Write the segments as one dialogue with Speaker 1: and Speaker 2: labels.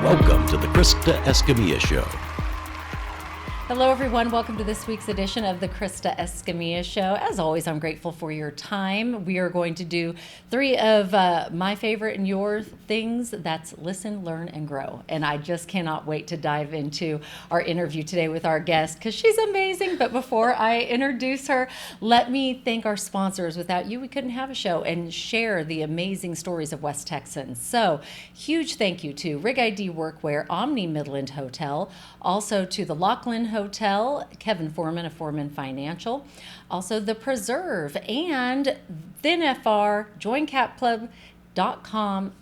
Speaker 1: Welcome to the Krista Escamilla Show.
Speaker 2: Hello, everyone. Welcome to this week's edition of the Krista Escamilla Show. As always, I'm grateful for your time. We are going to do three of my favorite and your things. That's listen, learn, and grow. And I just cannot wait to dive into our interview today with our guest because she's amazing. But before I introduce her, let me thank our sponsors. Without you, we couldn't have a show and share the amazing stories of West Texans. So huge thank you to Rig ID Workwear, Omni Midland Hotel, also to the Laughlin Hotel, Kevin Foreman of Foreman Financial, also the Preserve, and ThinFR, JoinCapClub.com,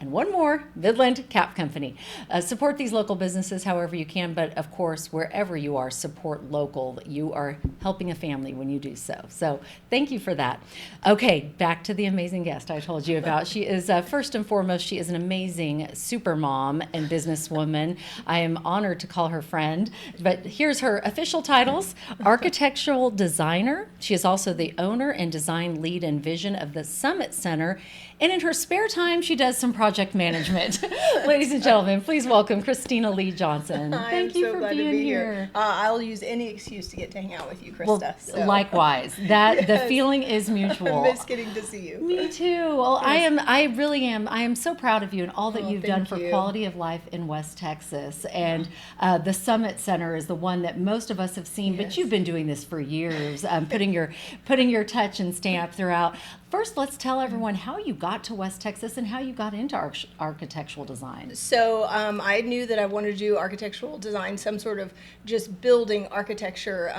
Speaker 2: and one more, Midland Cap Company. Support these local businesses however you can, but of course, wherever you are, support local. You are helping a family when you do so. So thank you for that. Okay, back to the amazing guest I told you about. She is, first and foremost, she is an amazing super mom and businesswoman. I am honored to call her friend, but here's her official titles: architectural designer. She is also the owner and design lead and vision of the Summit Center. And in her spare time, she does some project management. Ladies and gentlemen, please welcome Kristina Leigh Johnson. Thank you for being here.
Speaker 3: I'll use any excuse to get to hang out with you, Krista.
Speaker 2: Well,
Speaker 3: so.
Speaker 2: Likewise. That the feeling is mutual.
Speaker 3: I miss getting to see you.
Speaker 2: Me too. Well,
Speaker 3: Yes.
Speaker 2: I really am. I am so proud of you and all that you've done
Speaker 3: thank
Speaker 2: for
Speaker 3: you.
Speaker 2: quality of life in West Texas. And the Summit Center is the one that most of us have seen, but
Speaker 3: Yes.
Speaker 2: you've been doing this for years, putting your touch and stamp throughout. First, let's tell everyone how you got to West Texas and how you got into architectural design.
Speaker 3: So I knew that I wanted to do architectural design, some sort of just building architecture,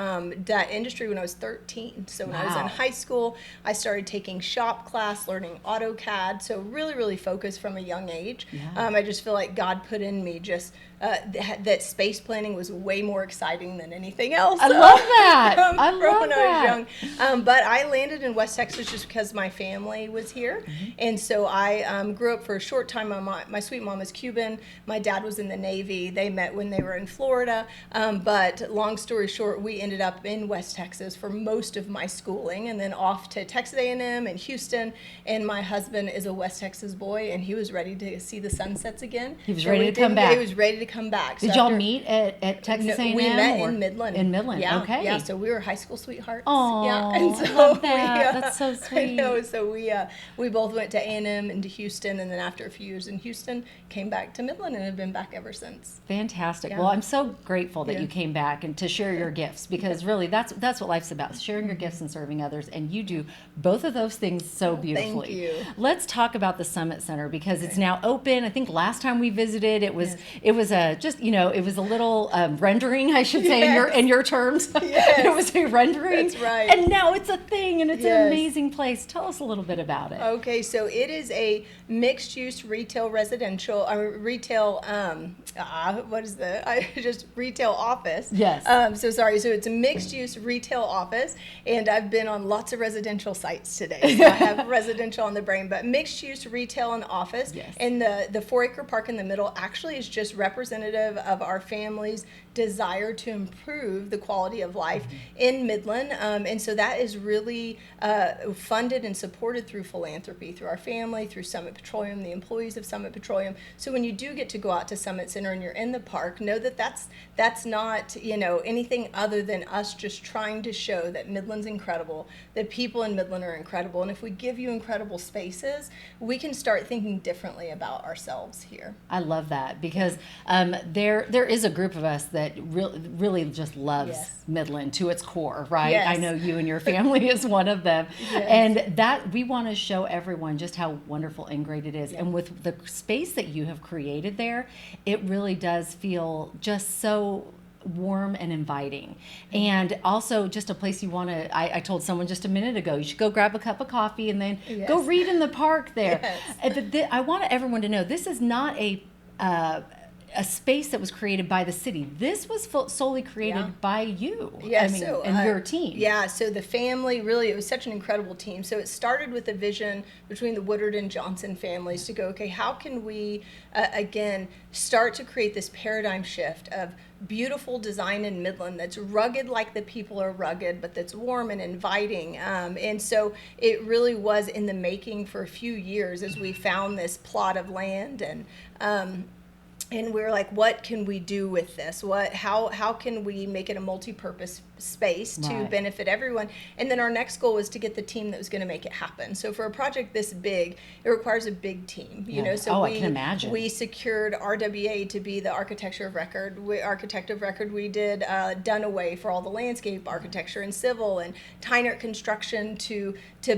Speaker 3: that industry when I was 13. So when I was in
Speaker 2: Wow.
Speaker 3: high school, I started taking shop class, learning AutoCAD. So really, really focused from a young age.
Speaker 2: Yeah.
Speaker 3: I just feel like God put in me just that space planning was way more exciting than anything else.
Speaker 2: I love that. I
Speaker 3: From
Speaker 2: love
Speaker 3: when
Speaker 2: that.
Speaker 3: I was young. But I landed in West Texas just because my family was here.
Speaker 2: Mm-hmm.
Speaker 3: And so I grew up for a short time. My sweet mom is Cuban. My dad was in the Navy. They met when they were in Florida. But long story short, we ended up in West Texas for most of my schooling and then off to Texas A&M and Houston. And my husband is a West Texas boy, and he was ready to see the sunsets again.
Speaker 2: He was
Speaker 3: So
Speaker 2: ready
Speaker 3: we
Speaker 2: to come
Speaker 3: did-
Speaker 2: back.
Speaker 3: He was ready to come back.
Speaker 2: Did
Speaker 3: So
Speaker 2: y'all
Speaker 3: after-
Speaker 2: meet at Texas
Speaker 3: No,
Speaker 2: A&M?
Speaker 3: we met
Speaker 2: or-
Speaker 3: in Midland.
Speaker 2: In Midland,
Speaker 3: yeah,
Speaker 2: okay.
Speaker 3: Yeah, so we were high school sweethearts.
Speaker 2: Oh,
Speaker 3: yeah, and
Speaker 2: I love that.
Speaker 3: We,
Speaker 2: That's so
Speaker 3: I
Speaker 2: sweet.
Speaker 3: know. So we both went to A&M and to Houston, and then after a few years in Houston, came back to Midland and have been back ever since.
Speaker 2: Fantastic.
Speaker 3: Yeah.
Speaker 2: Well, I'm so grateful that
Speaker 3: Yeah.
Speaker 2: you came back and to share your gifts, because really that's what life's about, sharing your gifts and serving others, and you do both of those things so beautifully.
Speaker 3: you.
Speaker 2: Let's talk about the Summit Center because it's now open. I think last time we visited it was just it was a little rendering, I should say,
Speaker 3: Yes.
Speaker 2: in your terms.
Speaker 3: Yes.
Speaker 2: It was a rendering.
Speaker 3: That's right.
Speaker 2: And now it's a thing, and it's an
Speaker 3: Yes.
Speaker 2: amazing place. Tell us a little bit about it.
Speaker 3: Okay, so it is a mixed-use retail residential, retail. What is just retail office?
Speaker 2: Yes.
Speaker 3: So it's a mixed-use retail office, and I've been on lots of residential sites today, so I have residential on the brain, but mixed-use retail and office.
Speaker 2: Yes.
Speaker 3: And the 4-acre park in the middle actually is just representative of our family's desire to improve the quality of life in Midland, and so that is really funded and supported through philanthropy, through our family, through Summit Petroleum, the employees of Summit Petroleum. So when you do get to go out to Summit Center and you're in the park, know that that's not anything other than us just trying to show that Midland's incredible, that people in Midland are incredible, and if we give you incredible spaces, we can start thinking differently about ourselves here.
Speaker 2: I love that because there is a group of us that really just loves
Speaker 3: Yes.
Speaker 2: Midland to its core, right?
Speaker 3: Yes.
Speaker 2: I know you and your family is one of them.
Speaker 3: Yes.
Speaker 2: And that we want to show everyone just how wonderful and great it is. And with the space that you have created there, it really does feel just so warm and inviting, and also just a place you want to. I told someone just a minute ago, you should go grab a cup of coffee and then
Speaker 3: Yes.
Speaker 2: go read in the park there.
Speaker 3: Yes.
Speaker 2: But I want everyone to know this is not a space that was created by the city. This was solely created
Speaker 3: Yeah.
Speaker 2: by you.
Speaker 3: Yeah,
Speaker 2: I mean, and your team.
Speaker 3: Yeah, so the family, really, it was such an incredible team. So it started with a vision between the Woodard and Johnson families to go, okay, how can we, again, start to create this paradigm shift of beautiful design in Midland that's rugged like the people are rugged, but that's warm and inviting. And so it really was in the making for a few years as we found this plot of land. And and we're like, what can we do with this? How can we make it a multi-purpose space to
Speaker 2: Right.
Speaker 3: benefit everyone? And then our next goal was to get the team that was going to make it happen. So for a project this big, it requires a big team, you
Speaker 2: Yeah.
Speaker 3: know. So
Speaker 2: I can imagine.
Speaker 3: we secured RWA to be the architect of record. We did Dunaway for all the landscape architecture and civil, and Tynert Construction to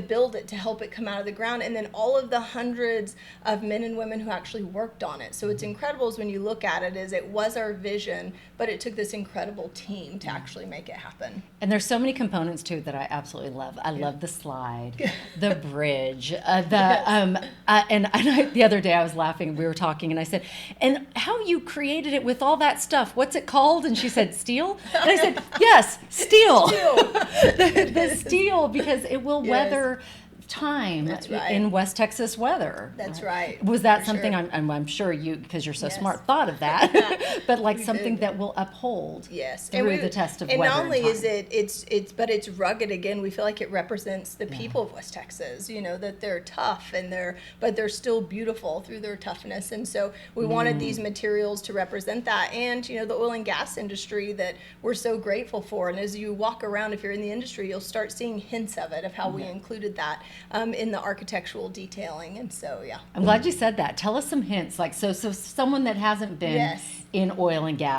Speaker 3: build it, to help it come out of the ground, and then all of the hundreds of men and women who actually worked on it. So it's incredible when you look at it, is it was our vision, but it took this incredible team to actually make it happen.
Speaker 2: And there's so many components too that I absolutely love. I love the slide, the bridge, the the other day I was laughing. We were talking, and I said, "And how you created it with all that stuff? What's it called?" And she said, "Steel." And I said, "Yes, steel." the steel, because it will
Speaker 3: Yes.
Speaker 2: weather time.
Speaker 3: That's right.
Speaker 2: In West Texas weather.
Speaker 3: That's right.
Speaker 2: Was that
Speaker 3: For
Speaker 2: something
Speaker 3: sure.
Speaker 2: I'm sure you, because you're so
Speaker 3: Yes.
Speaker 2: smart, thought of that, but like
Speaker 3: We
Speaker 2: something
Speaker 3: did.
Speaker 2: that will uphold
Speaker 3: Yes,
Speaker 2: through the test of
Speaker 3: and
Speaker 2: weather.
Speaker 3: not only
Speaker 2: and
Speaker 3: is
Speaker 2: time.
Speaker 3: it's rugged. Again, we feel like it represents the people of West Texas. You know, that they're tough but they're still beautiful through their toughness. And so we wanted these materials to represent that, and you know, the oil and gas industry that we're so grateful for. And as you walk around, if you're in the industry, you'll start seeing hints of it, of how we included that in the architectural detailing. And so
Speaker 2: I'm glad you said that. Tell us some hints, like so someone that hasn't been
Speaker 3: Yes.
Speaker 2: in oil and gas.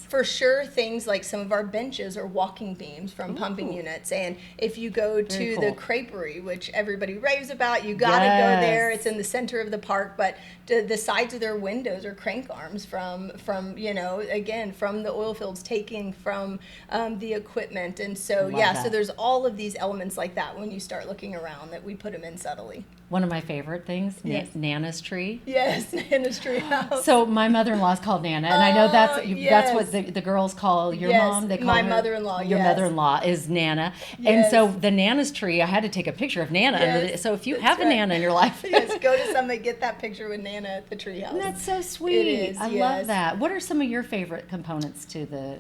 Speaker 3: For sure, things like some of our benches are walking beams from pumping units. And if you go to
Speaker 2: cool.
Speaker 3: the creperie, which everybody raves about, you got to go there. It's in the center of the park, but the sides of their windows are crank arms from you know, again, from the oil fields, taking from the equipment. And so,
Speaker 2: Love
Speaker 3: yeah,
Speaker 2: that.
Speaker 3: so there's all of these elements like that when you start looking around, that we put them in subtly.
Speaker 2: One of my favorite things,
Speaker 3: Yes.
Speaker 2: Nana's tree.
Speaker 3: Yes, in the tree house.
Speaker 2: So my mother-in-law is called Nana, and I know that's
Speaker 3: yes.
Speaker 2: what the girls call your
Speaker 3: Yes,
Speaker 2: mom. They call
Speaker 3: my
Speaker 2: her,
Speaker 3: mother-in-law,
Speaker 2: Your
Speaker 3: yes.
Speaker 2: mother-in-law is Nana, and
Speaker 3: Yes.
Speaker 2: so the Nana's tree. I had to take a picture of Nana.
Speaker 3: Yes,
Speaker 2: So if you
Speaker 3: that's
Speaker 2: have a
Speaker 3: right.
Speaker 2: Nana in your life,
Speaker 3: Yes, go to Summit, get that picture with Nana at the treehouse.
Speaker 2: that's so sweet.
Speaker 3: is,
Speaker 2: I
Speaker 3: yes.
Speaker 2: love that. What are some of your favorite components to the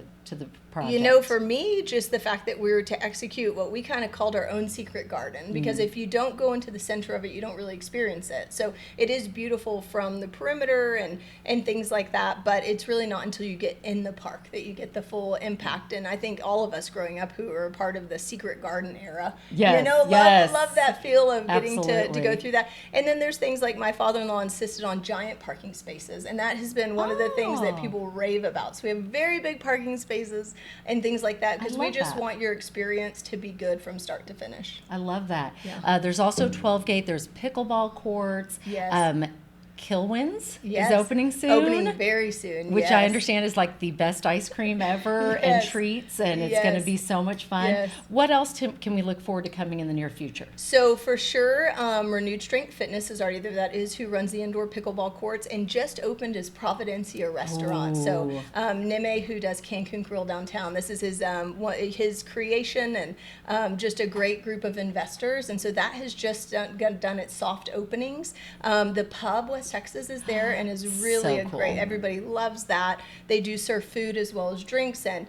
Speaker 2: project?
Speaker 3: You know, for me, just the fact that we were to execute what we kind of called our own secret garden, because if you don't go into the center of it, you don't really experience it. So it is beautiful from the perimeter and things like that, but it's really not until you get in the park that you get the full impact. And I think all of us growing up who are part of the secret garden era,
Speaker 2: Yes,
Speaker 3: you know,
Speaker 2: yes.
Speaker 3: love that feel of getting to
Speaker 2: Absolutely.
Speaker 3: go through that. And then there's things like my father-in-law insisted on giant parking spaces, and that has been one of the things that
Speaker 2: Oh.
Speaker 3: people rave about. So we have very big parking spaces and things like that, because we
Speaker 2: love
Speaker 3: just
Speaker 2: that.
Speaker 3: want your experience to be good from start to finish.
Speaker 2: I love that.
Speaker 3: Yeah.
Speaker 2: There's also 12 gate. There's pickleball courts.
Speaker 3: Yes.
Speaker 2: Kilwins
Speaker 3: Yes.
Speaker 2: is opening soon.
Speaker 3: Opening very soon.
Speaker 2: Which
Speaker 3: yes.
Speaker 2: I understand is like the best ice cream ever and
Speaker 3: Yes.
Speaker 2: treats, and it's going to
Speaker 3: Yes.
Speaker 2: be so much fun.
Speaker 3: Yes.
Speaker 2: What else can we look forward to coming in the near future?
Speaker 3: So for sure, Renewed Strength Fitness is already there. That is who runs the indoor pickleball courts, and just opened his Providencia restaurant. So Neme, who does Cancun Grill downtown, this is his creation, and just a great group of investors. And so that has just done its soft openings. The pub West Texas is there and is really
Speaker 2: So
Speaker 3: a great.
Speaker 2: cool.
Speaker 3: Everybody loves that. They do serve food as well as drinks, and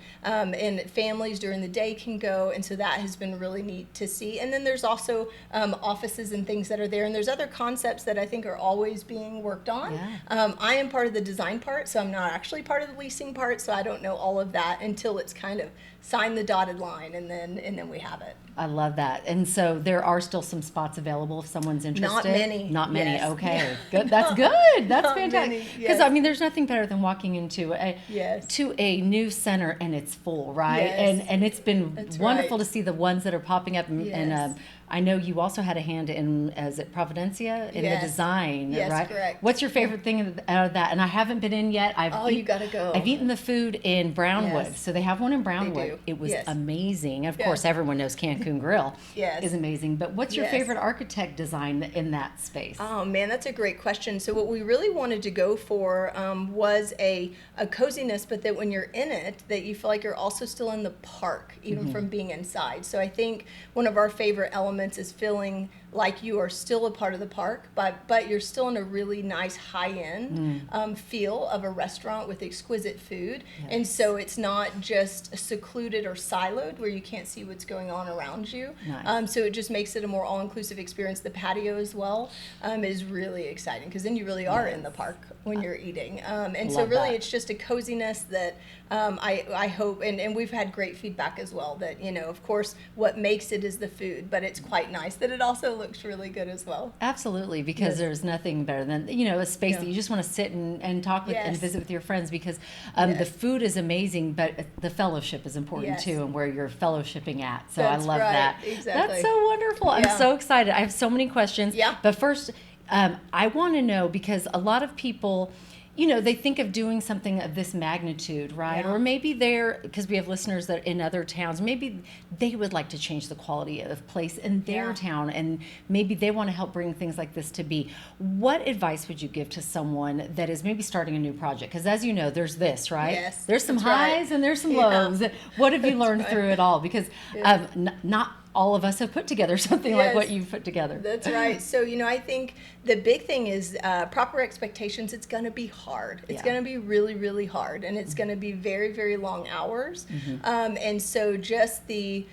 Speaker 3: families during the day can go, and so that has been really neat to see. And then there's also offices and things that are there, and there's other concepts that I think are always being worked on.
Speaker 2: Yeah.
Speaker 3: I am part of the design part, so I'm not actually part of the leasing part, so I don't know all of that until it's kind of signed the dotted line, and then we have it.
Speaker 2: I love that. And so there are still some spots available if someone's interested.
Speaker 3: Not many.
Speaker 2: Not many.
Speaker 3: Yes.
Speaker 2: Okay. Good. That's good. That's
Speaker 3: Not
Speaker 2: fantastic.
Speaker 3: many,
Speaker 2: Because
Speaker 3: yes.
Speaker 2: I mean, there's nothing better than walking into
Speaker 3: Yes.
Speaker 2: a new center and it's full, right?
Speaker 3: Yes.
Speaker 2: And it's been
Speaker 3: That's
Speaker 2: wonderful
Speaker 3: right.
Speaker 2: to see the ones that are popping up. And
Speaker 3: Yes.
Speaker 2: I know you also had a hand in, is it Providencia, in
Speaker 3: Yes.
Speaker 2: the design,
Speaker 3: Yes,
Speaker 2: right?
Speaker 3: correct.
Speaker 2: What's your favorite thing out of that? And I haven't been in yet.
Speaker 3: You gotta go.
Speaker 2: I've eaten the food in Brownwood.
Speaker 3: Yes.
Speaker 2: So they have one in Brownwood.
Speaker 3: do.
Speaker 2: It was
Speaker 3: Yes.
Speaker 2: amazing. Of
Speaker 3: Yes.
Speaker 2: course, everyone knows Cancun Grill
Speaker 3: Yes.
Speaker 2: is amazing. But what's your
Speaker 3: Yes.
Speaker 2: favorite architect design in that space?
Speaker 3: Oh man, that's a great question. So what we really wanted to go for was a coziness, but that when you're in it, that you feel like you're also still in the park, even from being inside. So I think one of our favorite elements is filling like you are still a part of the park, but you're still in a really nice high-end feel of a restaurant with exquisite food.
Speaker 2: Yes.
Speaker 3: And so it's not just secluded or siloed where you can't see what's going on around you.
Speaker 2: Nice.
Speaker 3: So it just makes it a more all-inclusive experience. The patio as well is really exciting because then you really are in the park when you're eating. And so
Speaker 2: Love
Speaker 3: really
Speaker 2: that.
Speaker 3: it's just a coziness that I hope, and we've had great feedback as well, that, of course, what makes it is the food, but it's quite nice that it also looks really good as well.
Speaker 2: Absolutely, because there's nothing better than, a space that you just want to sit and talk with and
Speaker 3: Yes.
Speaker 2: visit with your friends, because the food is amazing, but the fellowship is important
Speaker 3: Yes.
Speaker 2: too, and where you're fellowshipping at. So
Speaker 3: That's
Speaker 2: I love
Speaker 3: right,
Speaker 2: that.
Speaker 3: exactly.
Speaker 2: That's so wonderful. I'm
Speaker 3: Yeah.
Speaker 2: so excited. I have so many questions.
Speaker 3: Yeah.
Speaker 2: But first, I want to know, because a lot of people, they think of doing something of this magnitude, right?
Speaker 3: Yeah.
Speaker 2: Or maybe because we have listeners that in other towns, maybe they would like to change the quality of place in their
Speaker 3: Yeah.
Speaker 2: town, and maybe they want to help bring things like this to be. What advice would you give to someone that is maybe starting a new project? Because as you know, there's this, right?
Speaker 3: Yes,
Speaker 2: There's some
Speaker 3: that's right.
Speaker 2: highs and there's some
Speaker 3: Yeah.
Speaker 2: lows. What have you learned
Speaker 3: right.
Speaker 2: through it all? Because not all of us have put together something like
Speaker 3: Yes.
Speaker 2: what you've put together.
Speaker 3: That's right. So, I think the big thing is proper expectations. It's going to be hard. It's
Speaker 2: Yeah.
Speaker 3: going to be really, really hard. And it's going to be very, very long hours. And so just the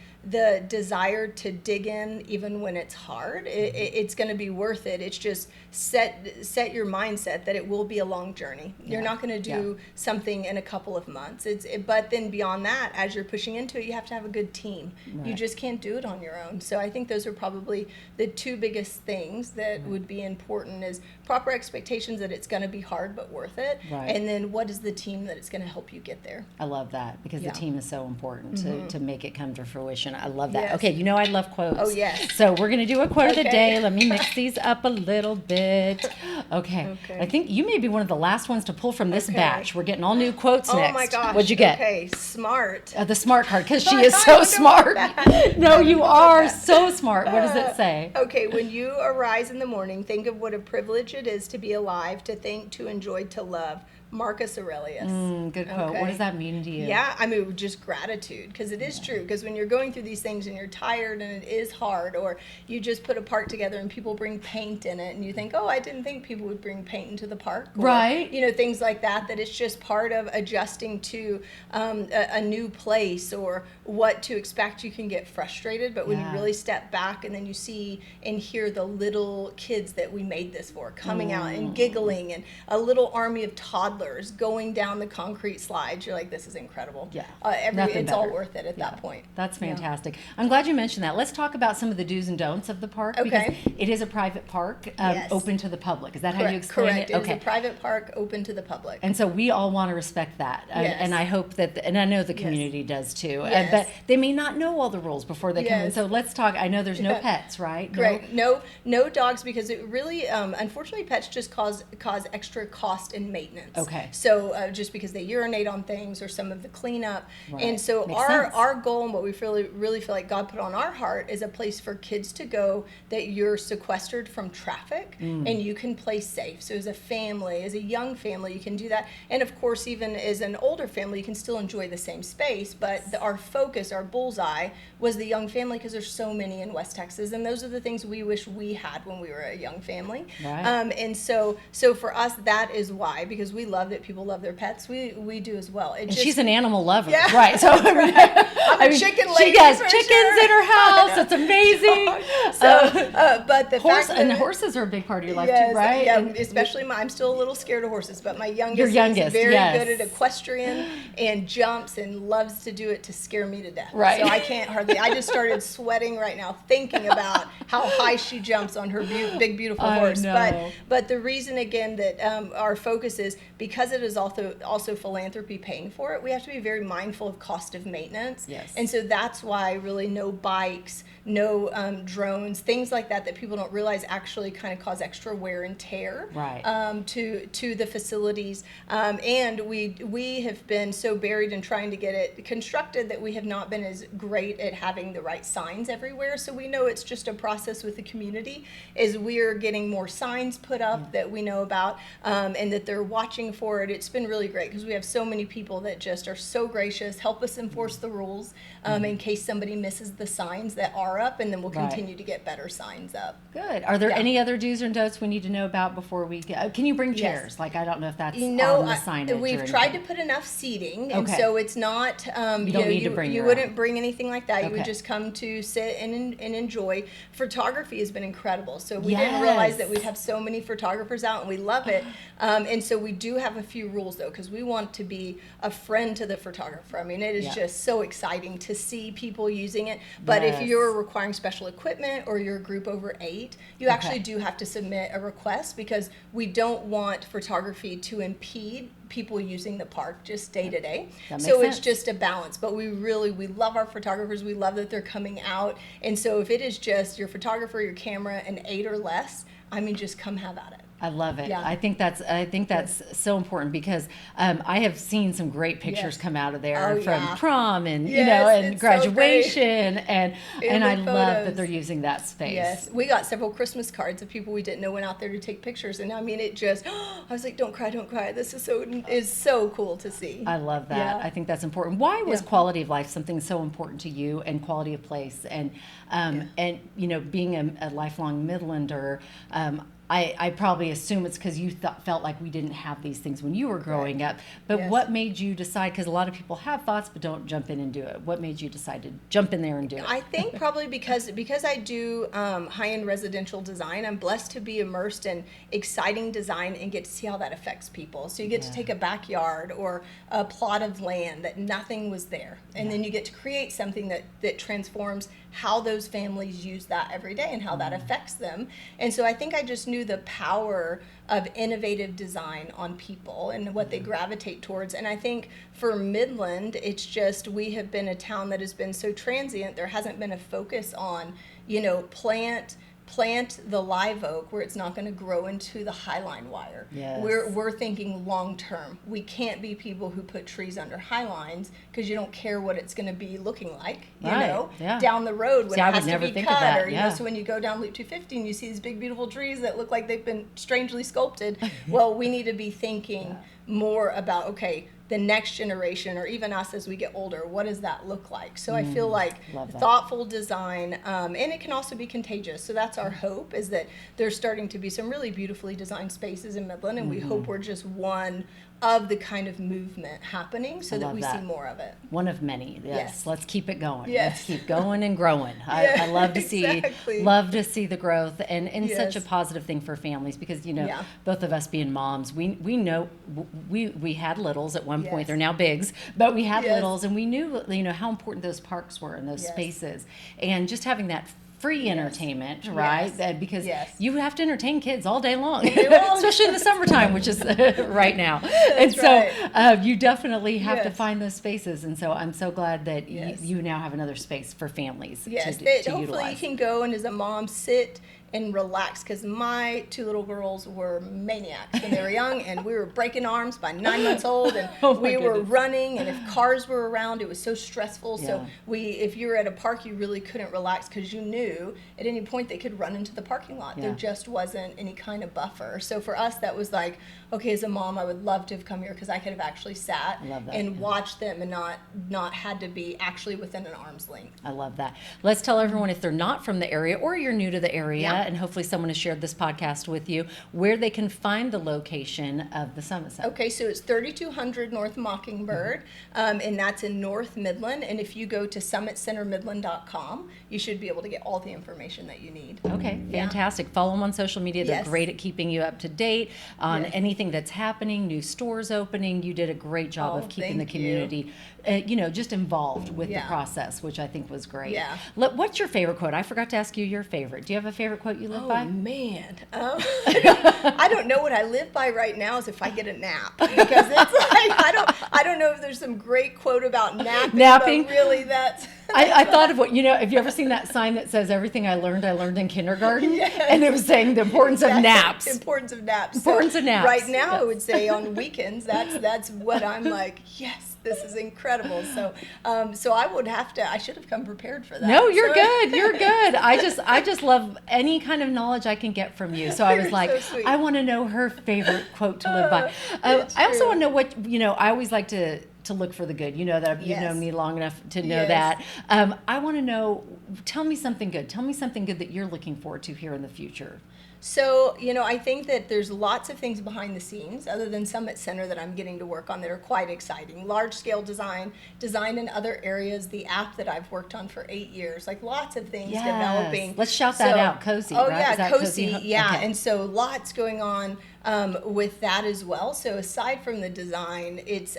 Speaker 3: desire to dig in even when it's hard, it's going to be worth it. It's just set your mindset that it will be a long journey. You're not going to do something in a couple of months. But then beyond that, as you're pushing into it, you have to have a good team.
Speaker 2: Right.
Speaker 3: You just can't do it on your own. So I think those are probably the two biggest things that would be important: is proper expectations that it's going to be hard but worth it,
Speaker 2: Right.
Speaker 3: and then what is the team that it's going to help you get there.
Speaker 2: I love that, because
Speaker 3: Yeah.
Speaker 2: the team is so important to make it come to fruition. I love that.
Speaker 3: Yes.
Speaker 2: Okay, I love quotes.
Speaker 3: Oh, yes.
Speaker 2: So we're going to do a quote of the
Speaker 3: Okay.
Speaker 2: day. Let me mix these up a little bit. Okay.
Speaker 3: Okay.
Speaker 2: I think you may be one of the last ones to pull from this
Speaker 3: Okay.
Speaker 2: batch. We're getting all new quotes
Speaker 3: Oh
Speaker 2: next.
Speaker 3: my gosh.
Speaker 2: What'd you get?
Speaker 3: Okay, smart.
Speaker 2: The smart card, because she
Speaker 3: I
Speaker 2: is so
Speaker 3: wonder what
Speaker 2: smart.
Speaker 3: that-
Speaker 2: No,
Speaker 3: I
Speaker 2: you
Speaker 3: wonder what
Speaker 2: are
Speaker 3: that-
Speaker 2: so smart. What does it say?
Speaker 3: Okay, when you arise in the morning, think of what a privilege it is to be alive, to think, to enjoy, to love. Marcus Aurelius.
Speaker 2: Good quote. What
Speaker 3: Okay.
Speaker 2: does that mean to you?
Speaker 3: Yeah, I mean, just gratitude, because it is true. Because when you're going through these things and you're tired and it is hard, or you just put a park together and people bring paint in it, and you think, oh, I didn't think people would bring paint into the park. Or,
Speaker 2: Right.
Speaker 3: things like that, that it's just part of adjusting to a new place or what to expect. You can get frustrated, but when you
Speaker 2: Yeah.
Speaker 3: really step back and then you see and hear the little kids that we made this for coming out and giggling, and a little army of toddlers going down the concrete slides, you're like, this is incredible.
Speaker 2: Yeah.
Speaker 3: It's
Speaker 2: Nothing
Speaker 3: all
Speaker 2: better.
Speaker 3: worth it at
Speaker 2: Yeah.
Speaker 3: that point.
Speaker 2: That's fantastic. I'm glad you mentioned that. Let's talk about some of the do's and don'ts of the park, because
Speaker 3: Okay.
Speaker 2: it is a private park,
Speaker 3: Yes.
Speaker 2: open to the public. Is that how you explain
Speaker 3: Correct.
Speaker 2: it?
Speaker 3: It is a private park open to the public.
Speaker 2: And so we all want to respect that.
Speaker 3: Yes.
Speaker 2: And I hope that, and I know the community does too.
Speaker 3: Yes.
Speaker 2: But they may not know all the rules before they come in.
Speaker 3: Yes.
Speaker 2: So let's talk. I know there's no
Speaker 3: Yeah.
Speaker 2: pets, right?
Speaker 3: Correct. No dogs, because it really, unfortunately, pets just cause extra cost and maintenance.
Speaker 2: Okay.
Speaker 3: So just because they urinate on things or some of the cleanup,
Speaker 2: Right.
Speaker 3: and so
Speaker 2: Makes sense.
Speaker 3: our goal and what we really feel like God put on our heart is a place for kids to go that you're sequestered from traffic and you can play safe. So as a family, as a young family, you can do that, and of course, even as an older family, you can still enjoy the same space. But our focus, our bullseye, was the young family, because there's so many in West Texas, and those are the things we wish we had when we were a young family.
Speaker 2: Right.
Speaker 3: And so for us, that is why, because we love that people love their pets. We do as well.
Speaker 2: And she's an animal lover,
Speaker 3: Yeah.
Speaker 2: right? So I mean,
Speaker 3: I'm a chicken
Speaker 2: she
Speaker 3: lady
Speaker 2: has
Speaker 3: for
Speaker 2: chickens
Speaker 3: sure.
Speaker 2: in her house. It's amazing.
Speaker 3: But the fact that
Speaker 2: horses are a big part of your life
Speaker 3: yes,
Speaker 2: too, right?
Speaker 3: Yeah,
Speaker 2: And-
Speaker 3: especially I'm still a little scared of horses, but my youngest,
Speaker 2: Your youngest,
Speaker 3: is very
Speaker 2: yes.
Speaker 3: good at equestrian and jumps and loves to do it to scare me to death.
Speaker 2: Right.
Speaker 3: So I can't hardly. I just started sweating right now thinking about how high she jumps on her big beautiful
Speaker 2: I
Speaker 3: horse.
Speaker 2: know.
Speaker 3: But the reason again that our focus is because it is also philanthropy paying for it. We have to be very mindful of cost of maintenance.
Speaker 2: Yes.
Speaker 3: And so that's why really no bikes, no drones, things like that people don't realize actually kind of cause extra wear and tear
Speaker 2: Right.
Speaker 3: to the facilities. And we have been so buried in trying to get it constructed that we have not been as great at having the right signs everywhere. So we know it's just a process with the community as we're getting more signs put up that we know about and that they're watching forward, it's been really great because we have so many people that just are so gracious, help us enforce the rules in case somebody misses the signs that are up, and then we'll continue to get better signs up.
Speaker 2: Good. Are there any other do's and don'ts we need to know about before we go? Can you bring chairs? Like, I don't know if that's on the signage.
Speaker 3: We've tried to put enough seating, and so it's not, you don't need to bring you wouldn't bring anything like that. You would just come to sit and enjoy. Photography has been incredible. So we didn't realize that we'd have so many photographers out, and we love it. And so we do have a few rules, though, because we want to be a friend to the photographer. I mean, it is just so exciting to see people using it. But if you're requiring special equipment or you're a group over 8, you actually do have to submit a request, because we don't want photography to impede people using the park just day to day. So it's just a balance. But we love our photographers. We love that they're coming out. And so if it is just your photographer, your camera, and 8 or less, I mean, just come have at it.
Speaker 2: I love it. Yeah. I think that's so important, because I have seen some great pictures come out of there from prom and and graduation, so and I love that they're using that space. Yes,
Speaker 3: we got several Christmas cards of people we didn't know went out there to take pictures, and I mean, it just I was like, don't cry, don't cry. This is so cool to see.
Speaker 2: I love that. Yeah. I think that's important. Why was quality of life something so important to you, and quality of place, and being a lifelong Midlander? I probably assume it's because you felt like we didn't have these things when you were growing up. But what made you decide? Because a lot of people have thoughts but don't jump in and do it. What made you decide to jump in there and do it?
Speaker 3: I think probably because I do high-end residential design. I'm blessed to be immersed in exciting design and get to see how that affects people. So you get to take a backyard or a plot of land that nothing was there, and then you get to create something that transforms how those families use that every day and how that affects them. And so I think I just knew the power of innovative design on people and what they gravitate towards. And I think for Midland, it's just, we have been a town that has been so transient. There hasn't been a focus on, plant the live oak where it's not going to grow into the highline wire.
Speaker 2: Yes.
Speaker 3: We're thinking long term. We can't be people who put trees under highlines because you don't care what it's going to be looking like, down the road when it has to be cut. Or so when you go down Loop 250 and you see these big beautiful trees that look like they've been strangely sculpted, well, we need to be thinking more about, the next generation, or even us as we get older, what does that look like? So I feel like thoughtful design, and it can also be contagious. So that's our hope, is that there's starting to be some really beautifully designed spaces in Midland, and we hope we're just one of the kind of movement happening, so that we see more of it.
Speaker 2: One of many. Yes. Let's keep it going.
Speaker 3: Yes.
Speaker 2: Let's keep going and growing. I love to see the growth, and such a positive thing for families, because both of us being moms, we know we had littles at one point. They're now bigs, but we had littles, and we knew how important those parks were and those spaces, and just having that free entertainment, right? Because you have to entertain kids all day long, especially in the summertime, which is right now. And so you definitely have to find those spaces. And so I'm so glad that you now have another space for families to
Speaker 3: hopefully
Speaker 2: utilize.
Speaker 3: You can go and, as a mom, sit and relax, because my 2 little girls were maniacs when they were young, and we were breaking arms by 9 months old, and we were running, and if cars were around, it was so stressful. So if you were at a park, you really couldn't relax, because you knew at any point they could run into the parking lot. There just wasn't any kind of buffer. So for us, that was like, okay, as a mom, I would love to have come here, because I could have actually sat and watched them and not had to be actually within an arm's length.
Speaker 2: I love that. Let's tell everyone, if they're not from the area, or you're new to the area, and hopefully someone has shared this podcast with you, where they can find the location of the Summit Center.
Speaker 3: Okay, so it's 3200 North Mockingbird, and that's in North Midland. And if you go to summitcentermidland.com, you should be able to get all the information that you need.
Speaker 2: Okay, fantastic. Follow them on social media. They're great at keeping you up to date on anything that's happening, new stores opening. You did a great job of keeping the community just involved with the process, which I think was great. Yeah. What's your favorite quote? I forgot to ask you your favorite. Do you have a favorite quote you live by?
Speaker 3: Oh, man. I don't know what I live by right now, is if I get a nap. Because it's like, I don't know if there's some great quote about napping. But really, that's...
Speaker 2: I thought of what, have you ever seen that sign that says, everything I learned in kindergarten? Yes. And it was saying the importance of naps.
Speaker 3: Importance of naps.
Speaker 2: Importance of naps.
Speaker 3: Right now, I would say on weekends, that's what I'm like, yes. this is incredible. So so I should have come prepared for that.
Speaker 2: No, you're good. You're good. I just love any kind of knowledge I can get from you. So I was
Speaker 3: You're
Speaker 2: like,
Speaker 3: so sweet.
Speaker 2: I want to know her favorite quote to live by. I also want to know what, I always like to look for the good. You know that you've
Speaker 3: Yes.
Speaker 2: known me long enough to know
Speaker 3: Yes.
Speaker 2: that. I want to know, tell me something good. Tell me something good that you're looking forward to here in the future.
Speaker 3: So, I think that there's lots of things behind the scenes other than Summit Center that I'm getting to work on that are quite exciting. Large scale design in other areas, the app that I've worked on for 8 years, like lots of things developing.
Speaker 2: Let's shout that out, Cozy,
Speaker 3: Oh,
Speaker 2: right?
Speaker 3: yeah,
Speaker 2: Is that
Speaker 3: Cozy,
Speaker 2: Cozy?
Speaker 3: yeah.
Speaker 2: Okay.
Speaker 3: And so lots going on with that as well. So aside from the design, it's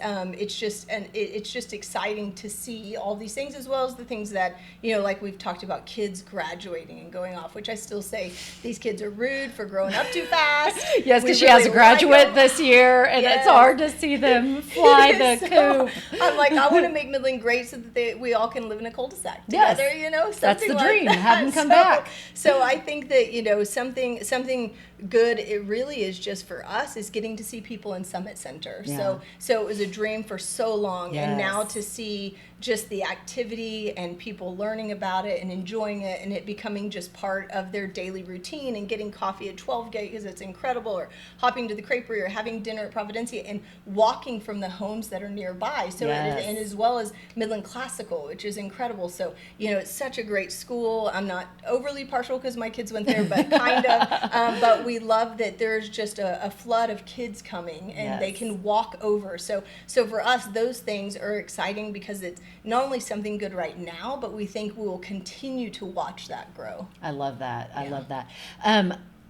Speaker 3: just exciting to see all these things, as well as the things that, like we've talked about, kids graduating and going off, which I still say these kids are rude for growing up too fast.
Speaker 2: Yes,
Speaker 3: We
Speaker 2: because she has a
Speaker 3: really
Speaker 2: graduate
Speaker 3: like 'em.
Speaker 2: this year, and
Speaker 3: Yes.
Speaker 2: it's hard to see them fly the
Speaker 3: So,
Speaker 2: coop.
Speaker 3: I'm like, I want to make Midland great so that we all can live in a cul-de-sac
Speaker 2: Yes.
Speaker 3: together,
Speaker 2: That's
Speaker 3: something
Speaker 2: the
Speaker 3: like
Speaker 2: dream.
Speaker 3: that.
Speaker 2: Have them come back.
Speaker 3: So I think that, something good, it really is just for us, is getting to see people in Summit Center.
Speaker 2: Yeah.
Speaker 3: So it was a dream for so long, and now
Speaker 2: Yes.
Speaker 3: to see just the activity and people learning about it and enjoying it, and it becoming just part of their daily routine, and getting coffee at 12 Gate because it's incredible, or hopping to the creperie, or having dinner at Providencia, and walking from the homes that are nearby. So
Speaker 2: Yes.
Speaker 3: and as well as Midland Classical, which is incredible. So it's such a great school. I'm not overly partial because my kids went there, but kind of. But we love that there's just a flood of kids coming, and they
Speaker 2: Yes.
Speaker 3: can walk over. So for us, those things are exciting because it's not only something good right now, but we think we will continue to watch that grow.
Speaker 2: I love that. I
Speaker 3: Yeah.
Speaker 2: love that.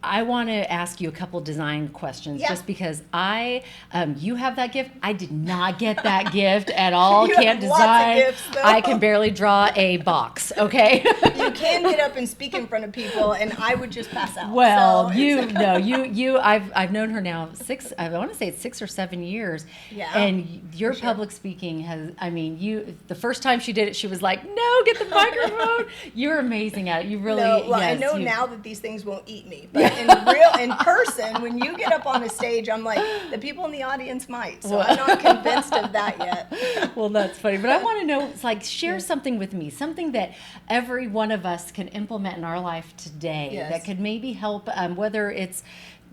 Speaker 2: I want to ask you a couple design questions,
Speaker 3: Yeah.
Speaker 2: just because you have that gift. I did not get that gift at all.
Speaker 3: You
Speaker 2: Can't
Speaker 3: have lots of
Speaker 2: design.
Speaker 3: gifts, though.
Speaker 2: I can barely draw a box. Okay.
Speaker 3: You can get up and speak in front of people, and I would just pass out.
Speaker 2: Well,
Speaker 3: So
Speaker 2: I've known her now I want to say it's 6 or 7 years.
Speaker 3: Yeah,
Speaker 2: And your
Speaker 3: for sure.
Speaker 2: public speaking the first time she did it, she was like, no, get the microphone. You're amazing at it. You really,
Speaker 3: No, well, I
Speaker 2: yes,
Speaker 3: know
Speaker 2: you-
Speaker 3: now that these things won't eat me, but in person, when you get up on the stage, I'm like, the people in the audience might. So I'm not convinced of that yet.
Speaker 2: Well, that's funny. But I want to know, it's like, share something with me, something that every one of us can implement in our life today
Speaker 3: Yes.
Speaker 2: that could maybe help, whether it's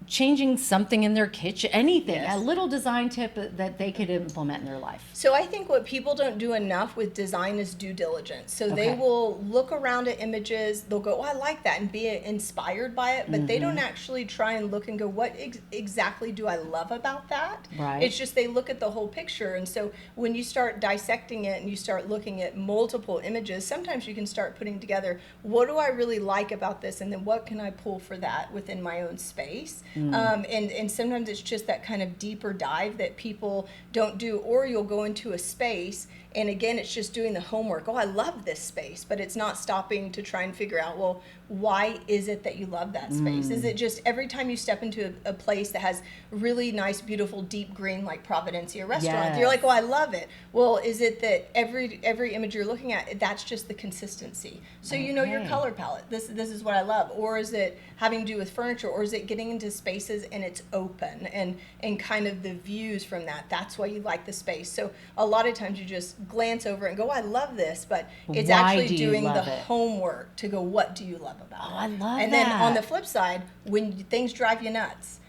Speaker 2: changing something in their kitchen, anything,
Speaker 3: Yes.
Speaker 2: a little design tip that they could implement in their life.
Speaker 3: So I think what people don't do enough with design is due diligence. So they
Speaker 2: Okay.
Speaker 3: will look around at images, they'll go, oh, I like that, and be inspired by it, but they don't actually try and look and go, what exactly do I love about that?
Speaker 2: Right.
Speaker 3: It's just they look at the whole picture. And so when you start dissecting it and you start looking at multiple images, sometimes you can start putting together, what do I really like about this, and then what can I pull for that within my own space? And sometimes it's just that kind of deeper dive that people don't do, or you'll go into a space, and again, it's just doing the homework. Oh, I love this space, but it's not stopping to try and figure out, well, why is it that you love that space? Is it just every time you step into a place that has really nice, beautiful, deep green, like Providencia restaurant,
Speaker 2: Yes.
Speaker 3: you're like, oh, I love it. Well, is it that every image you're looking at, that's just the consistency? So you know your
Speaker 2: Okay.
Speaker 3: color palette. This is what I love. Or is it having to do with furniture? Or is it getting into spaces and it's open and kind of the views from that? That's why you like the space. So a lot of times you just glance over and go, I love this, but it's
Speaker 2: Why
Speaker 3: actually
Speaker 2: do you
Speaker 3: doing the
Speaker 2: love it?
Speaker 3: homework to go, what do you love about it?
Speaker 2: Oh, I love
Speaker 3: And then on
Speaker 2: that.
Speaker 3: the flip side, when things drive you nuts,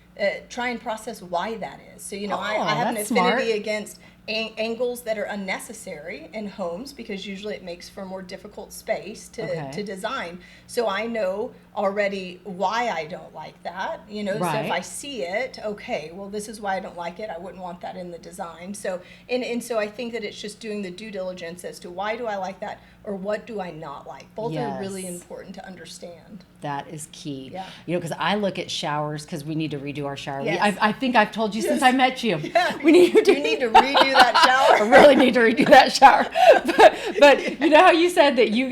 Speaker 3: try and process why that is. So, I have an
Speaker 2: that's
Speaker 3: affinity
Speaker 2: smart.
Speaker 3: against angles that are unnecessary in homes, because usually it makes for a more difficult space
Speaker 2: Okay.
Speaker 3: to design. So I know already why I don't like that, So if
Speaker 2: Right.
Speaker 3: I see it, okay, well, this is why I don't like it. I wouldn't want that in the design. So, and so I think that it's just doing the due diligence as to why do I like that, or what do I not like. Both are really
Speaker 2: Yes.
Speaker 3: important to understand.
Speaker 2: That is key.
Speaker 3: Yeah.
Speaker 2: Because I look at showers, because we need to redo our shower.
Speaker 3: Yes.
Speaker 2: I think I've told you since
Speaker 3: Yes.
Speaker 2: I met you.
Speaker 3: Yeah.
Speaker 2: We need to
Speaker 3: You need to redo that
Speaker 2: I
Speaker 3: shower.
Speaker 2: really need to redo that shower. But you know how you said that you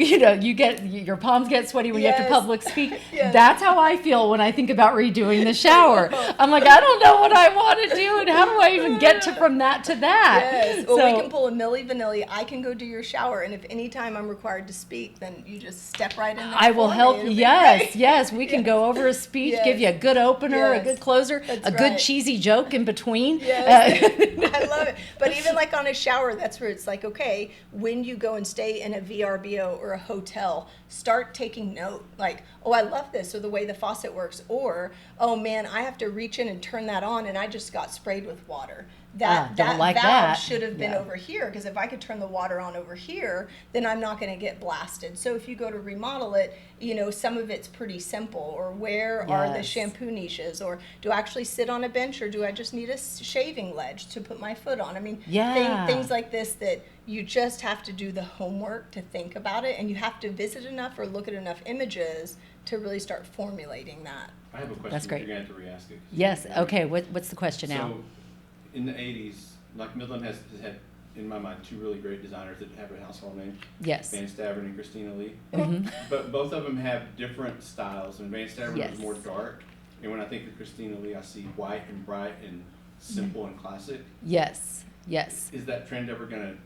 Speaker 2: get your palms get sweaty when you have to
Speaker 3: Yes.
Speaker 2: public speak?
Speaker 3: Yes.
Speaker 2: That's how I feel when I think about redoing the shower. I'm like, I don't know what I want to do, and how do I even get from that to that?
Speaker 3: Yes. Well,
Speaker 2: So-
Speaker 3: we can pull a Milli Vanilli. I can go do your shower, and if any time I'm required to speak, then you just step right in there.
Speaker 2: I will
Speaker 3: for me.
Speaker 2: help.
Speaker 3: It'll be
Speaker 2: Yes,
Speaker 3: great.
Speaker 2: yes. We can go over a speech,
Speaker 3: Yes.
Speaker 2: give you a good opener, a
Speaker 3: Yes.
Speaker 2: good closer,
Speaker 3: That's
Speaker 2: a good
Speaker 3: right.
Speaker 2: cheesy joke in between.
Speaker 3: Yes. I love it. But even like on a shower, that's where it's like, okay, when you go and stay in a VRBO or a hotel, start taking note. Like, oh, I love this, or the way the faucet works, or, oh man, I have to reach in and turn that on and I just got sprayed with water. That valve should have been over here, because if I could turn the water on over here, then I'm not going to get blasted. So if you go to remodel it, some of it's pretty simple. Or where are the shampoo niches? Or do I actually sit on a bench, or do I just need a shaving ledge to put my foot on? I mean, things like this that you just have to do the homework to think about it, and you have to visit enough or look at enough images to really start formulating that.
Speaker 4: I have a question.
Speaker 2: That's great.
Speaker 4: You're going to have to re-ask it.
Speaker 2: Yes. Okay. What's the question now?
Speaker 4: So, in the 80s, like Midland has had, in my mind, two really great designers that have a household name.
Speaker 2: Yes.
Speaker 4: Van Staveren and Kristina Leigh.
Speaker 2: Mm-hmm.
Speaker 4: But both of them have different styles, and Van Staveren is more dark. And when I think of Kristina Leigh, I see white and bright and simple and classic.
Speaker 2: Yes. Yes.
Speaker 4: Is that trend ever going to,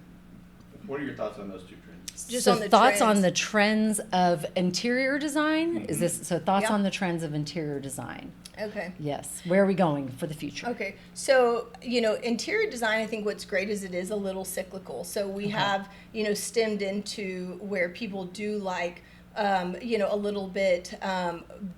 Speaker 4: what are your thoughts on those two trends?
Speaker 3: Just
Speaker 2: so
Speaker 3: on the
Speaker 2: thoughts
Speaker 3: trends.
Speaker 2: on the trends of interior design?
Speaker 4: Mm-hmm.
Speaker 2: Is this thoughts on the trends of interior design?
Speaker 3: Okay.
Speaker 2: Yes. Where are we going for the future?
Speaker 3: Okay. So, interior design, I think what's great is it is a little cyclical. So we have, stemmed into where people do like, a little bit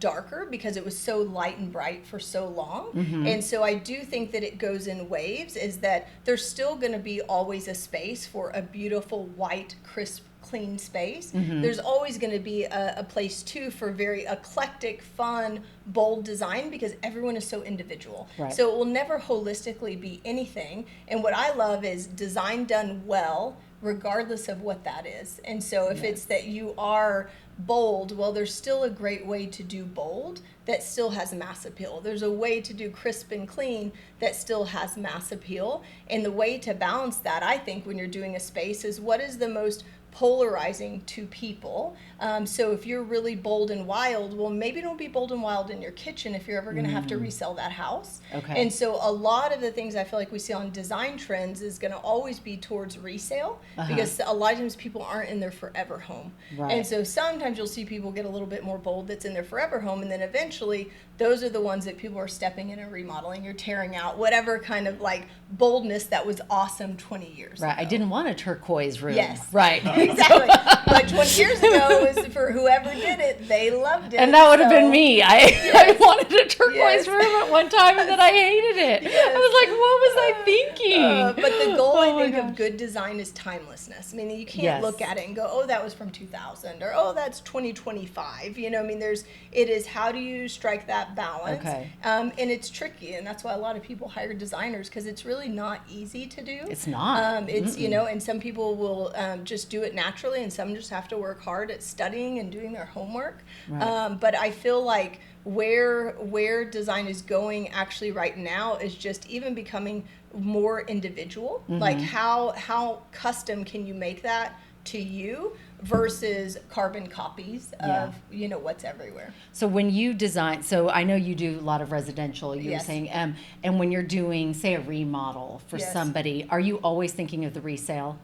Speaker 3: darker, because it was so light and bright for so long.
Speaker 2: Mm-hmm.
Speaker 3: And so I do think that it goes in waves, is that there's still going to be always a space for a beautiful, white, crisp, clean space.
Speaker 2: Mm-hmm.
Speaker 3: There's always going to be a place too for very eclectic, fun, bold design, because everyone is so individual.
Speaker 2: Right.
Speaker 3: So it will never holistically be anything. And what I love is design done well, regardless of what that is. And so if it's that you are bold, well, there's still a great way to do bold that still has mass appeal. There's a way to do crisp and clean that still has mass appeal. And the way to balance that, I think, when you're doing a space, is what is the most polarizing to people. So if you're really bold and wild, well, maybe don't be bold and wild in your kitchen if you're ever going to have to resell that house.
Speaker 2: Okay.
Speaker 3: And so a lot of the things I feel like we see on design trends is going to always be towards resale, because a lot of times people aren't in their forever home.
Speaker 2: Right.
Speaker 3: And so sometimes you'll see people get a little bit more bold that's in their forever home, and then eventually those are the ones that people are stepping in and remodeling. You're tearing out whatever kind of like boldness that was awesome 20 years ago.
Speaker 2: Right. I didn't want a turquoise room.
Speaker 3: Yes.
Speaker 2: Right.
Speaker 3: Exactly. But 20 years ago, was for whoever did it, they loved it.
Speaker 2: And that would have been me. I wanted a turquoise room at one time, and then I hated it. I was like, what was I thinking?
Speaker 3: But the goal, I think,
Speaker 2: gosh.
Speaker 3: of good design is timelessness. I mean, you can't look at it and go, oh, that was from 2000, or oh, that's 2025. It is how do you strike that balance?
Speaker 2: Okay.
Speaker 3: And it's tricky, and that's why a lot of people hire designers, because it's really not easy to do.
Speaker 2: It's not.
Speaker 3: And some people will just do it naturally, and some just have to work hard at studying and doing their homework.
Speaker 2: Right.
Speaker 3: But I feel like where design is going actually right now is just even becoming more individual. Like how custom can you make that to you versus carbon copies of what's everywhere.
Speaker 2: So when you design, so I know you do a lot of residential, you were saying, and when you're doing, say, a remodel for somebody, are you always thinking of the resale?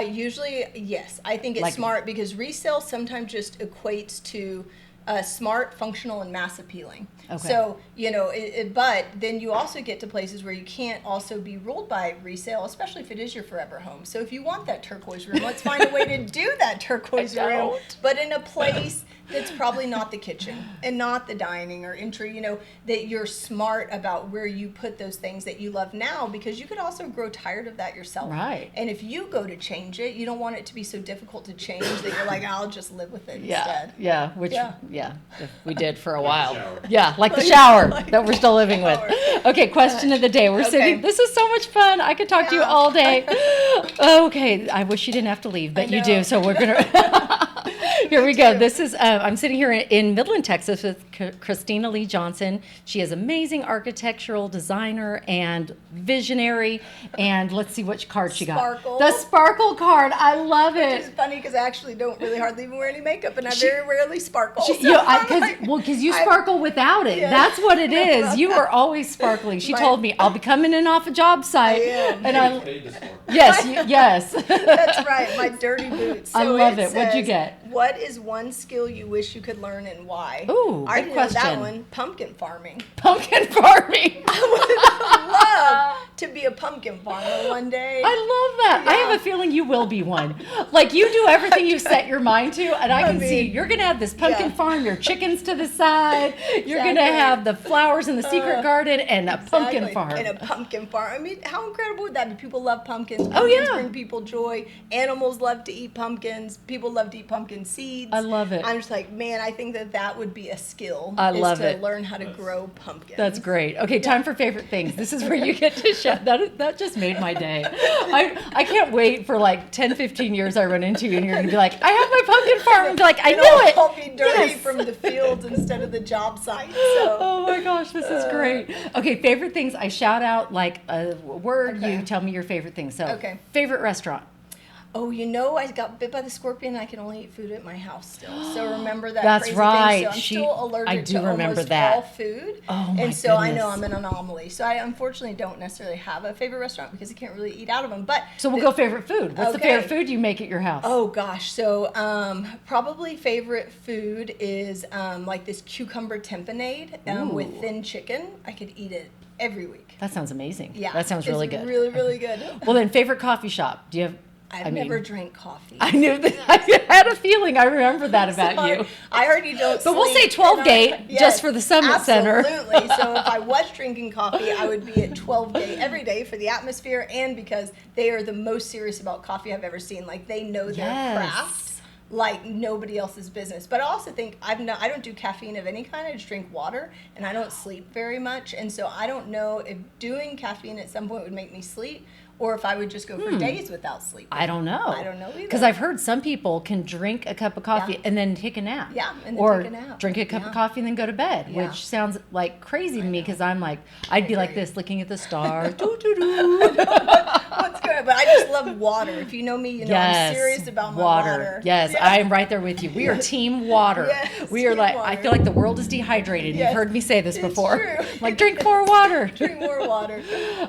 Speaker 3: Usually, yes. I think it's smart, because resale sometimes just equates to smart, functional, and mass appealing.
Speaker 2: Okay.
Speaker 3: So, but then you also get to places where you can't also be ruled by resale, especially if it is your forever home. So if you want that turquoise room, let's find a way to do that turquoise room, but in a place that's probably not the kitchen and not the dining or entry, that you're smart about where you put those things that you love now, because you could also grow tired of that yourself.
Speaker 2: Right.
Speaker 3: And if you go to change it, you don't want it to be so difficult to change that you're like, I'll just live with it instead.
Speaker 2: Yeah, we did for a while.
Speaker 4: Shower.
Speaker 2: Yeah, like the shower that we're still living with. Okay, question of the day. We're
Speaker 3: Okay.
Speaker 2: sitting, this is so much fun. I could talk to you all day. Okay, I wish you didn't have to leave, but you do, so we're going to... Here we go. This is, I'm sitting here in Midland, Texas with Kristina Leigh Johnson. She is amazing architectural designer and visionary. And let's see which card she got.
Speaker 3: Sparkle.
Speaker 2: The sparkle card. I love it.
Speaker 3: Which is funny, because I actually don't really hardly even wear any makeup, and I very rarely sparkle.
Speaker 2: Because you sparkle without it.
Speaker 3: Yeah.
Speaker 2: That's what it is. You are always sparkling. She told me, I'll be coming in off a job site.
Speaker 3: I am.
Speaker 2: And
Speaker 4: Paid this for.
Speaker 2: yes.
Speaker 3: That's right, my dirty boots. So
Speaker 2: I love it.
Speaker 3: says,
Speaker 2: What'd you get?
Speaker 3: What is one skill you wish you could learn, and why?
Speaker 2: Ooh,
Speaker 3: I
Speaker 2: good
Speaker 3: know that
Speaker 2: question.
Speaker 3: one. Pumpkin farming.
Speaker 2: Pumpkin farming.
Speaker 3: I would love to be a pumpkin farmer one day.
Speaker 2: I love that.
Speaker 3: Yeah.
Speaker 2: I have a feeling you will be one. Like, you do everything you set your mind to, and I can see you're going to have this pumpkin farm, your chickens to the side. You're going to have the flowers in the secret garden and a pumpkin farm.
Speaker 3: And a pumpkin farm. I mean, how incredible would that be? People love pumpkins.
Speaker 2: Oh,
Speaker 3: Pumpkins
Speaker 2: yeah.
Speaker 3: bring people joy. Animals love to eat pumpkins. People love to eat pumpkin seeds.
Speaker 2: I love it.
Speaker 3: I'm just like, man, I think that would be a skill.
Speaker 2: I love
Speaker 3: to
Speaker 2: it.
Speaker 3: learn how to grow pumpkins.
Speaker 2: That's great. Okay, time for favorite things. This is where you get to show. That just made my day. I can't wait for like 10, 15 years I run into you and you're going to be like, I have my pumpkin farm. And be like, I knew it.
Speaker 3: I'll be dirty
Speaker 2: Yes.
Speaker 3: from the fields instead of the job site. So.
Speaker 2: Oh my gosh, this is great. Okay, favorite things. I shout out like a word.
Speaker 3: Okay.
Speaker 2: You tell me your favorite thing. So,
Speaker 3: Okay.
Speaker 2: favorite restaurant.
Speaker 3: Oh, I got bit by the scorpion. I can only eat food at my house still. So remember that
Speaker 2: That's
Speaker 3: crazy
Speaker 2: right.
Speaker 3: thing. So I'm still allergic
Speaker 2: I do
Speaker 3: to
Speaker 2: remember
Speaker 3: almost
Speaker 2: that.
Speaker 3: all food.
Speaker 2: Oh my
Speaker 3: And so I know
Speaker 2: goodness.
Speaker 3: I'm an anomaly. So I unfortunately don't necessarily have a favorite restaurant because I can't really eat out of them. But
Speaker 2: So we'll go favorite food. What's the
Speaker 3: Okay.
Speaker 2: favorite food you make at your house?
Speaker 3: Oh gosh, so probably favorite food is like this cucumber tempanade with
Speaker 2: Ooh.
Speaker 3: thin chicken. I could eat it every week.
Speaker 2: That sounds amazing.
Speaker 3: Yeah,
Speaker 2: That sounds really good.
Speaker 3: Really, really good.
Speaker 2: Well, then, favorite coffee shop. Do you have?
Speaker 3: I've never drank coffee.
Speaker 2: I knew that. I had a feeling. I remember that about
Speaker 3: Sorry.
Speaker 2: you.
Speaker 3: I heard you don't.
Speaker 2: But we'll
Speaker 3: sleep,
Speaker 2: say 12
Speaker 3: and
Speaker 2: gate just for the Summit Center.
Speaker 3: Absolutely. So if I was drinking coffee, I would be at 12 gate every day for the atmosphere and because they are the most serious about coffee I've ever seen. Like they know their
Speaker 2: Yes.
Speaker 3: craft like nobody else's business. But I also think I don't do caffeine of any kind. I just drink water and I don't sleep very much. And so I don't know if doing caffeine at some point would make me sleep or if I would just go for days without sleep.
Speaker 2: I don't know.
Speaker 3: I don't know either.
Speaker 2: Because I've heard some people can drink a cup of coffee
Speaker 3: Yeah.
Speaker 2: and then take a nap.
Speaker 3: Yeah, and then
Speaker 2: or
Speaker 3: take a nap.
Speaker 2: drink a cup
Speaker 3: Yeah.
Speaker 2: of coffee and then go to bed,
Speaker 3: Yeah.
Speaker 2: which sounds like crazy to me because I'm like, I'd be like
Speaker 3: agree.
Speaker 2: this, looking at the stars. Doo, doo, doo.
Speaker 3: What's good? But I just love water. If you know me, you know I'm serious about my water.
Speaker 2: Yes,
Speaker 3: Yeah.
Speaker 2: I am right there with you. We are team water.
Speaker 3: Yes,
Speaker 2: we are
Speaker 3: team
Speaker 2: like,
Speaker 3: water.
Speaker 2: I feel like the world is dehydrated.
Speaker 3: Yes,
Speaker 2: You've heard me say this
Speaker 3: it's
Speaker 2: before.
Speaker 3: true.
Speaker 2: Like, drink more water.
Speaker 3: Drink more water.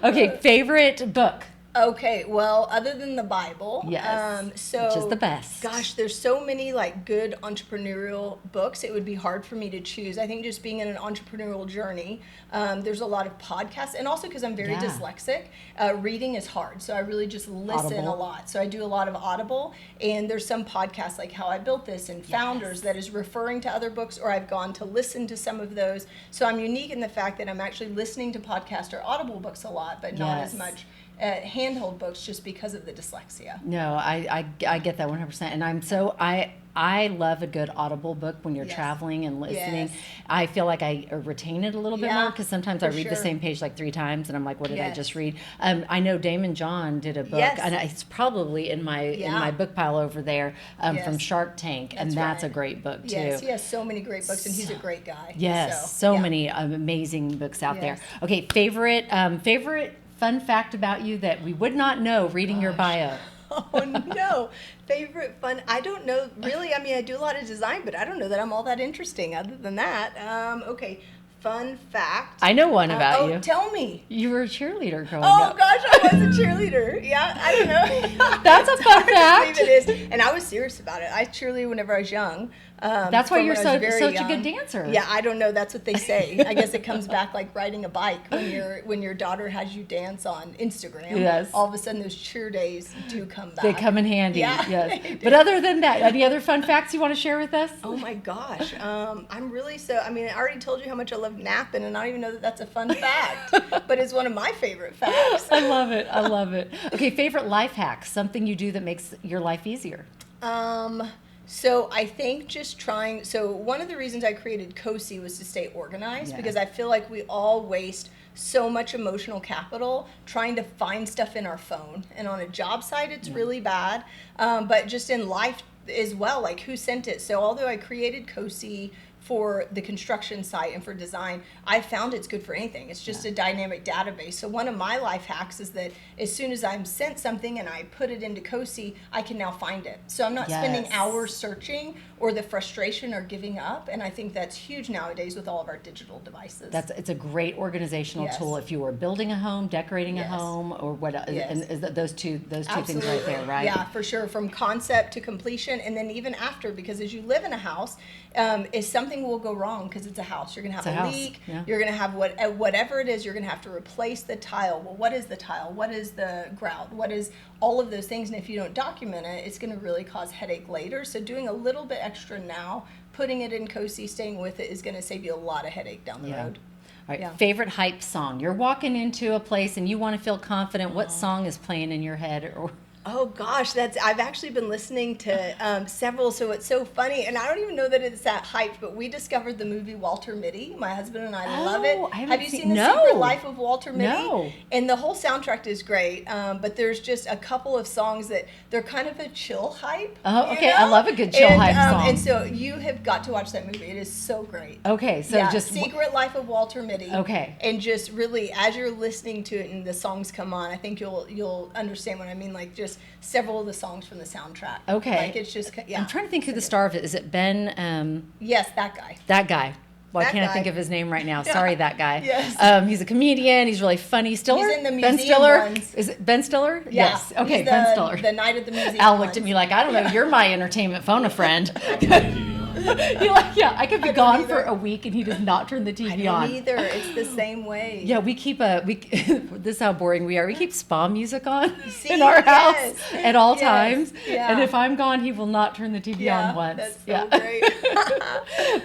Speaker 2: Okay, favorite book.
Speaker 3: Okay, well, other than the Bible,
Speaker 2: Yes,
Speaker 3: so
Speaker 2: which is the best.
Speaker 3: Gosh, there's so many like good entrepreneurial books. It would be hard for me to choose. I think just being in an entrepreneurial journey, there's a lot of podcasts, and also because I'm very
Speaker 2: Yeah.
Speaker 3: dyslexic, reading is hard. So I really just listen
Speaker 2: Audible.
Speaker 3: a lot. So I do a lot of Audible, and there's some podcasts like How I Built This and Founders that is referring to other books, or I've gone to listen to some of those. So I'm unique in the fact that I'm actually listening to podcast or Audible books a lot, but not as
Speaker 2: Yes.
Speaker 3: much handheld books just because of the dyslexia.
Speaker 2: No, I get that 100%. And I love a good Audible book when you're
Speaker 3: Yes.
Speaker 2: traveling and listening.
Speaker 3: Yes.
Speaker 2: I feel like I retain it a little bit
Speaker 3: Yeah,
Speaker 2: more because sometimes I
Speaker 3: for
Speaker 2: read the
Speaker 3: sure.
Speaker 2: same page like 3 times and I'm like, what did I
Speaker 3: Yes.
Speaker 2: just read? I know Damon John did a book,
Speaker 3: Yes.
Speaker 2: and it's probably in my
Speaker 3: Yeah.
Speaker 2: book pile over there from
Speaker 3: Yes.
Speaker 2: Shark Tank, and that's a
Speaker 3: right.
Speaker 2: great book too.
Speaker 3: Yes, he has so many great books, and he's a great guy.
Speaker 2: Yes, so
Speaker 3: yeah.
Speaker 2: many amazing books out there.
Speaker 3: Yes.
Speaker 2: Okay, favorite fun fact about you that we would not know reading your bio.
Speaker 3: Oh no, favorite fun. I don't know really. I mean, I do a lot of design, but I don't know that I'm all that interesting. Other than that, okay. Fun fact.
Speaker 2: I know one about you.
Speaker 3: Tell me.
Speaker 2: You were a cheerleader growing
Speaker 3: Oh
Speaker 2: up.
Speaker 3: gosh, I was a cheerleader. Yeah, I don't know.
Speaker 2: That's a fun
Speaker 3: It's hard to
Speaker 2: fact.
Speaker 3: believe it is, and I was serious about it. I cheerleaded whenever I was young.
Speaker 2: That's why
Speaker 3: from
Speaker 2: you're
Speaker 3: when I was very
Speaker 2: such a
Speaker 3: young.
Speaker 2: good dancer.
Speaker 3: Yeah, I don't know. That's what they say. I guess it comes back like riding a bike when your daughter has you dance on Instagram.
Speaker 2: Yes.
Speaker 3: All of a sudden, those cheer days do come back.
Speaker 2: They come in handy.
Speaker 3: Yeah,
Speaker 2: Yes.
Speaker 3: they do.
Speaker 2: But other than that, any other fun facts you want to share with us?
Speaker 3: Oh my gosh, I'm really so. I mean, I already told you how much I love napping, and I don't even know that that's a fun fact, but it's one of my favorite facts.
Speaker 2: I love it. I love it. Okay, favorite life hacks, something you do that makes your life easier.
Speaker 3: So I think just trying. So one of the reasons I created COSI was to stay organized
Speaker 2: Yeah.
Speaker 3: because I feel like we all waste so much emotional capital trying to find stuff in our phone, and on a job site it's really bad, but just in life as well, like who sent it. So although I created COSI for the construction site and for design, I found it's good for anything. It's just a dynamic database. So one of my life hacks is that as soon as I'm sent something and I put it into COSI, I can now find it. So I'm not spending
Speaker 2: Yes.
Speaker 3: hours searching or the frustration or giving up. And I think that's huge nowadays with all of our digital devices.
Speaker 2: It's a great organizational
Speaker 3: Yes.
Speaker 2: tool if you were building a home, decorating a
Speaker 3: Yes.
Speaker 2: home, or what.
Speaker 3: Yes.
Speaker 2: And is that those two things right
Speaker 3: Absolutely.
Speaker 2: there, right?
Speaker 3: Yeah, for sure. From concept to completion, and then even after, because as you live in a house, is something nothing will go wrong because it's a house. You're going to have a leak.
Speaker 2: Yeah.
Speaker 3: You're going to have whatever it is, you're going to have to replace the tile. Well, what is the tile? What is the grout? What is all of those things? And if you don't document it, it's going to really cause headache later. So doing a little bit extra now, putting it in COSI, staying with it is going to save you a lot of headache down the road.
Speaker 2: All right, favorite hype song. You're walking into a place and you want to feel confident. What song is playing in your head? Or
Speaker 3: oh gosh, I've actually been listening to several, so it's so funny, and I don't even know that it's that hyped, but we discovered the movie Walter Mitty. My husband and I love it. Have you seen The Secret Life of Walter Mitty?
Speaker 2: No.
Speaker 3: And the whole soundtrack is great, but there's just a couple of songs that they're kind of a chill hype.
Speaker 2: Oh, okay. I love a good chill hype song.
Speaker 3: And so you have got to watch that movie. It is so great.
Speaker 2: Okay, so just
Speaker 3: Secret Life of Walter Mitty.
Speaker 2: Okay.
Speaker 3: And just really, as you're listening to it and the songs come on, I think you'll understand what I mean. Like just several of the songs from the soundtrack.
Speaker 2: Okay.
Speaker 3: Like it's just, yeah.
Speaker 2: I'm trying to think who the star of it is. It Ben?
Speaker 3: Yes, that guy.
Speaker 2: That guy. Why
Speaker 3: That
Speaker 2: can't I
Speaker 3: guy.
Speaker 2: think of his name right now? Sorry, that guy.
Speaker 3: Yes.
Speaker 2: He's a comedian. He's really funny. Stiller?
Speaker 3: He's in the
Speaker 2: Ben
Speaker 3: museum
Speaker 2: Stiller?
Speaker 3: ones.
Speaker 2: Is it Ben Stiller?
Speaker 3: Yeah.
Speaker 2: Yes. Okay,
Speaker 3: He's
Speaker 2: Ben Stiller.
Speaker 3: The Night at the Museum.
Speaker 2: Al looked at me like, I don't know, you're my entertainment phone a friend. You're like, yeah, I could be gone for a week and he does not turn the TV on.
Speaker 3: Either. It's the same way.
Speaker 2: Yeah, we keep this is how boring we are. We keep spa music on
Speaker 3: See,
Speaker 2: in our house
Speaker 3: yes.
Speaker 2: at all
Speaker 3: Yes.
Speaker 2: times.
Speaker 3: Yeah.
Speaker 2: And if I'm gone, he will not turn the TV on once.
Speaker 3: That's so great.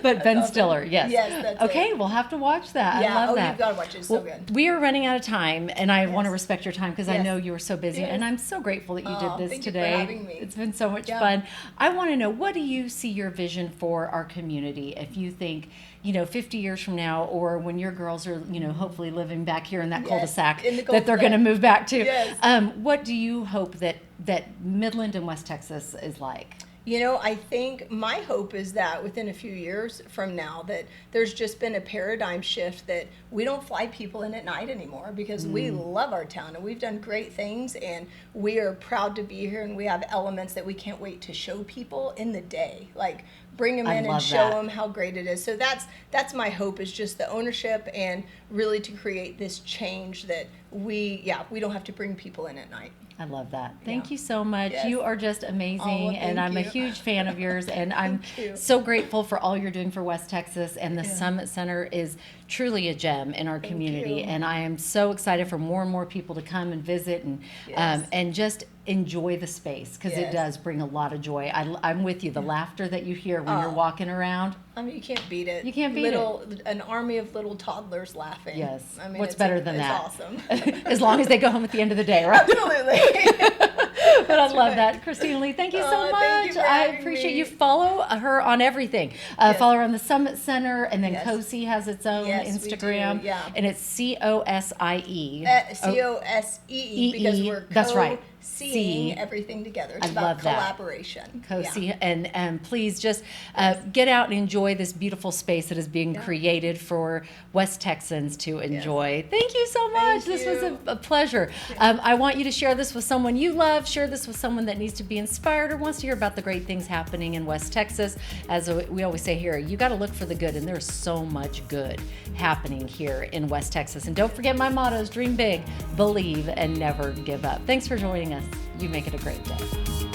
Speaker 2: But Ben Stiller, yes.
Speaker 3: Yes, that's
Speaker 2: okay,
Speaker 3: it.
Speaker 2: we'll have to watch that.
Speaker 3: Yeah.
Speaker 2: I love that.
Speaker 3: You've got to watch it. It's so good.
Speaker 2: We are running out of time, and I want to
Speaker 3: Yes.
Speaker 2: respect your time because I
Speaker 3: Yes.
Speaker 2: know you were so busy, and I'm so grateful that you did this
Speaker 3: thank you for
Speaker 2: today.
Speaker 3: having me.
Speaker 2: It's been so much fun. I want to know, what do you see your vision for our community? If you think, 50 years from now, or when your girls are, hopefully living back here in that cul-de-sac
Speaker 3: in the
Speaker 2: that they're going to move back to,
Speaker 3: Yes.
Speaker 2: what do you hope that Midland and West Texas is like?
Speaker 3: I think my hope is that within a few years from now that there's just been a paradigm shift that we don't fly people in at night anymore because we love our town and we've done great things and we are proud to be here and we have elements that we can't wait to show people in the day. Like bring them in and show them how great it is. So that's my hope, is just the ownership and really to create this change that we don't have to bring people in at night.
Speaker 2: I love that. Thank you so much.
Speaker 3: Yes.
Speaker 2: You are just amazing, and I'm a huge fan of yours, and I'm
Speaker 3: you.
Speaker 2: so grateful for all you're doing for West Texas, and the Summit Center is truly a gem in our community,
Speaker 3: you.
Speaker 2: and I am so excited for more and more people to come and visit and just enjoy the space, because it does bring a lot of joy. I'm with you. The laughter that you hear when you're walking around.
Speaker 3: I mean, you can't beat it.
Speaker 2: You can't beat
Speaker 3: it. An army of little toddlers laughing.
Speaker 2: Yes.
Speaker 3: I mean,
Speaker 2: What's better than that?
Speaker 3: It's awesome.
Speaker 2: As long as they go home at the end of the day, right?
Speaker 3: Absolutely.
Speaker 2: But I love that. Kristina Leigh, thank you so much.
Speaker 3: Thank you for
Speaker 2: I
Speaker 3: having
Speaker 2: appreciate
Speaker 3: me.
Speaker 2: you. Follow her on everything. Follow her on the Summit Center, and then COSI has its own Instagram.
Speaker 3: We do, yeah.
Speaker 2: And it's COSIE.
Speaker 3: COSEE, because we're
Speaker 2: That's right.
Speaker 3: seeing everything together. It's
Speaker 2: I
Speaker 3: about
Speaker 2: love that.
Speaker 3: collaboration.
Speaker 2: COSI, and please just get out and enjoy this beautiful space that is being created for West Texans to enjoy. Thank you so much. This was a pleasure. I want you to share this with someone you love. Share this with someone that needs to be inspired or wants to hear about the great things happening in West Texas. As we always say here, you got to look for the good, and there's so much good happening here in West Texas. And don't forget my mottos: dream big, believe, and never give up. Thanks for joining us. You make it a great day.